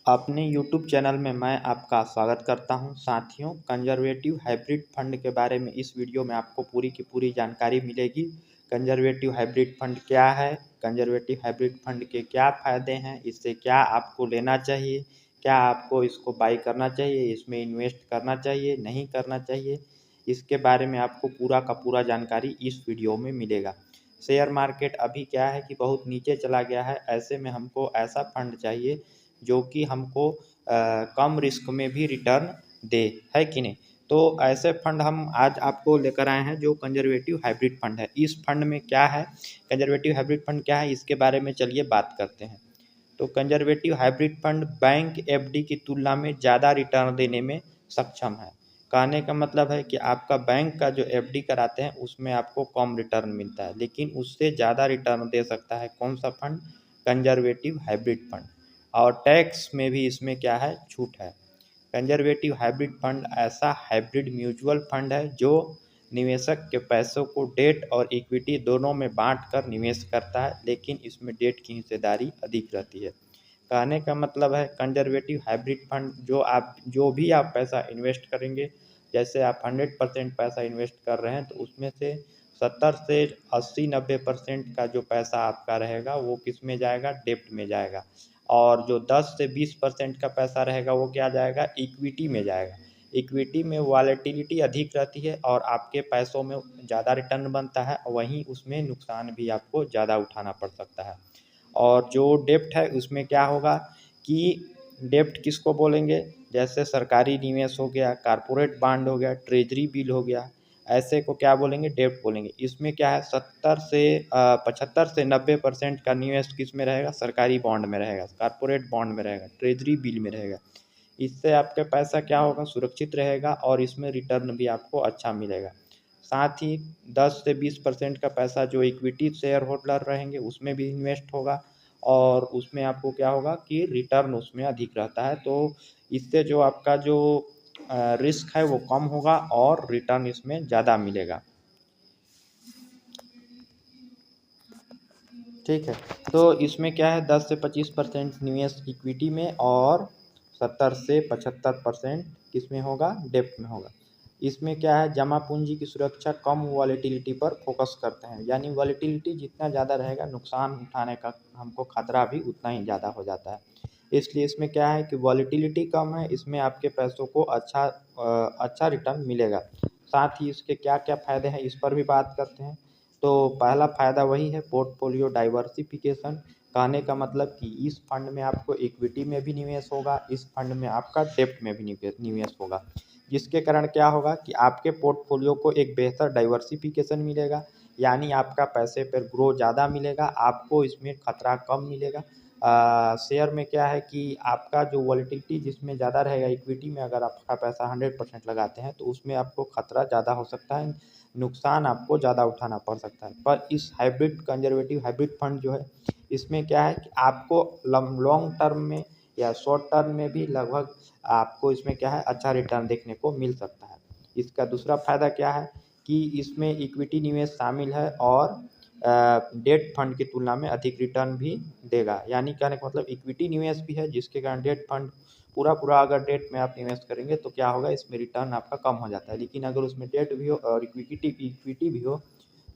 अपने YouTube channel में मैं आपका स्वागत करता हूं। साथियों, कंजर्वेटिव हाइब्रिड फंड के बारे में इस वीडियो में आपको पूरी की पूरी जानकारी मिलेगी। कंजर्वेटिव हाइब्रिड फंड क्या है, कंजर्वेटिव हाइब्रिड फंड के क्या फ़ायदे हैं, इससे क्या आपको लेना चाहिए, क्या आपको इसको बाई करना चाहिए, इसमें इन्वेस्ट करना चाहिए, नहीं करना चाहिए, इसके बारे में आपको पूरा का पूरा जानकारी इस वीडियो में मिलेगा। शेयर मार्केट अभी क्या है कि बहुत नीचे चला गया है। ऐसे में हमको ऐसा फंड चाहिए जो कि हमको कम रिस्क में भी रिटर्न दे, है कि नहीं। तो ऐसे फंड हम आज आपको लेकर आए हैं जो कंजर्वेटिव हाइब्रिड फंड है। इस फंड में क्या है, कंजर्वेटिव हाइब्रिड फंड क्या है, इसके बारे में चलिए बात करते हैं। तो conservative hybrid fund bank FD की तुलना में ज़्यादा रिटर्न देने में सक्षम है। कहने का मतलब है कि आपका बैंक का जो एफडी कराते हैं उसमें आपको कम रिटर्न मिलता है, लेकिन उससे ज़्यादा रिटर्न दे सकता है कौन सा फंड, कंजर्वेटिव हाइब्रिड फंड। और टैक्स में भी इसमें क्या है, छूट है। कंजर्वेटिव हाइब्रिड फंड ऐसा हाइब्रिड म्यूचुअल फंड है जो निवेशक के पैसों को डेट और इक्विटी दोनों में बांटकर निवेश करता है, लेकिन इसमें डेट की हिस्सेदारी अधिक रहती है। कहने का मतलब है कंजर्वेटिव हाइब्रिड फंड जो भी आप पैसा इन्वेस्ट करेंगे, जैसे आप 100% पैसा इन्वेस्ट कर रहे हैं तो उसमें से 70 से 80-90% का जो पैसा आपका रहेगा वो किस में जाएगा, डेप्ट में जाएगा। और जो 10 से 20% का पैसा रहेगा वो क्या जाएगा, इक्विटी में जाएगा। इक्विटी में वॉलेटिलिटी अधिक रहती है और आपके पैसों में ज़्यादा रिटर्न बनता है, वहीं उसमें नुकसान भी आपको ज़्यादा उठाना पड़ सकता है। और जो डेप्ट है उसमें क्या होगा कि डेप्ट किसको बोलेंगे, जैसे सरकारी निवेश हो गया, कारपोरेट बॉन्ड हो गया, ट्रेजरी बिल हो गया, ऐसे को क्या बोलेंगे, डेप्ट बोलेंगे। इसमें क्या है 75 से 90% का निवेश किस में रहेगा, सरकारी बॉन्ड में रहेगा, कारपोरेट बॉन्ड में रहेगा, ट्रेजरी बिल में रहेगा। इससे आपका पैसा क्या होगा, सुरक्षित रहेगा और इसमें रिटर्न भी आपको अच्छा मिलेगा। साथ ही 10 से 20% का पैसा जो इक्विटी शेयर होल्डर रहेंगे उसमें भी इन्वेस्ट होगा और उसमें आपको क्या होगा कि रिटर्न उसमें अधिक रहता है। तो इससे जो आपका जो रिस्क है वो कम होगा और रिटर्न इसमें ज़्यादा मिलेगा। ठीक है, तो इसमें क्या है 10 से 25% निवेश इक्विटी में और 70 से 75% किस में होगा, डेप्ट में होगा। इसमें क्या है, जमा पूंजी की सुरक्षा कम वॉलेटिलिटी पर फोकस करते हैं, यानी वॉलेटिलिटी जितना ज़्यादा रहेगा नुकसान उठाने का हमको खतरा भी उतना ही ज़्यादा हो जाता है। इसलिए इसमें क्या है कि वॉलेटिलिटी कम है, इसमें आपके पैसों को अच्छा रिटर्न मिलेगा। साथ ही इसके क्या क्या फ़ायदे हैं इस पर भी बात करते हैं। तो पहला फ़ायदा वही है, पोर्टफोलियो डाइवर्सिफिकेशन। कहने का मतलब कि इस फंड में आपको इक्विटी में भी निवेश होगा, इस फंड में आपका डेप्ट में भी निवेश होगा, जिसके कारण क्या होगा कि आपके पोर्टफोलियो को एक बेहतर डाइवर्सिफिकेशन मिलेगा, यानी आपका पैसे पर ग्रो ज़्यादा मिलेगा, आपको इसमें खतरा कम मिलेगा। शेयर में क्या है कि आपका जो वॉलेटिलिटी जिसमें ज़्यादा रहेगा, इक्विटी में अगर आपका पैसा 100% लगाते हैं तो उसमें आपको खतरा ज़्यादा हो सकता है, नुकसान आपको ज़्यादा उठाना पड़ सकता है। पर इस हाइब्रिड कंजर्वेटिव हाइब्रिड फंड जो है, इसमें क्या है कि आपको लॉन्ग टर्म में या शॉर्ट टर्म में भी लगभग आपको इसमें क्या है, अच्छा रिटर्न देखने को मिल सकता है। इसका दूसरा फ़ायदा क्या है कि इसमें इक्विटी निवेश शामिल है और डेट फंड की तुलना में अधिक रिटर्न भी देगा। यानी कहने का मतलब इक्विटी निवेश भी है, जिसके कारण डेट फंड पूरा अगर डेट में आप इन्वेस्ट करेंगे तो क्या होगा, इसमें रिटर्न आपका कम हो जाता है। लेकिन अगर उसमें डेट भी हो और इक्विटी भी हो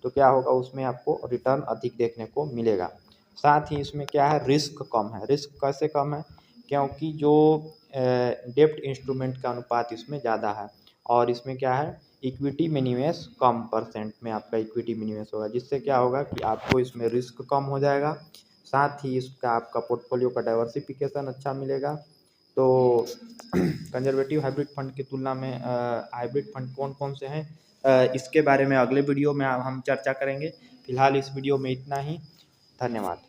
तो क्या होगा, उसमें आपको रिटर्न अधिक देखने को मिलेगा। साथ ही इसमें क्या है, रिस्क कम है। रिस्क कैसे कम है, क्योंकि जो डेब्ट इंस्ट्रूमेंट का अनुपात इसमें ज़्यादा है और इसमें क्या है, इक्विटी में निवेश कम परसेंट में आपका इक्विटी में निवेश होगा, जिससे क्या होगा कि आपको इसमें रिस्क कम हो जाएगा। साथ ही इसका आपका पोर्टफोलियो का डाइवर्सिफिकेशन अच्छा मिलेगा। तो कंजर्वेटिव हाइब्रिड फंड की तुलना में हाइब्रिड फंड कौन कौन से हैं, इसके बारे में अगले वीडियो में हम चर्चा करेंगे। फिलहाल इस वीडियो में इतना ही। धन्यवाद।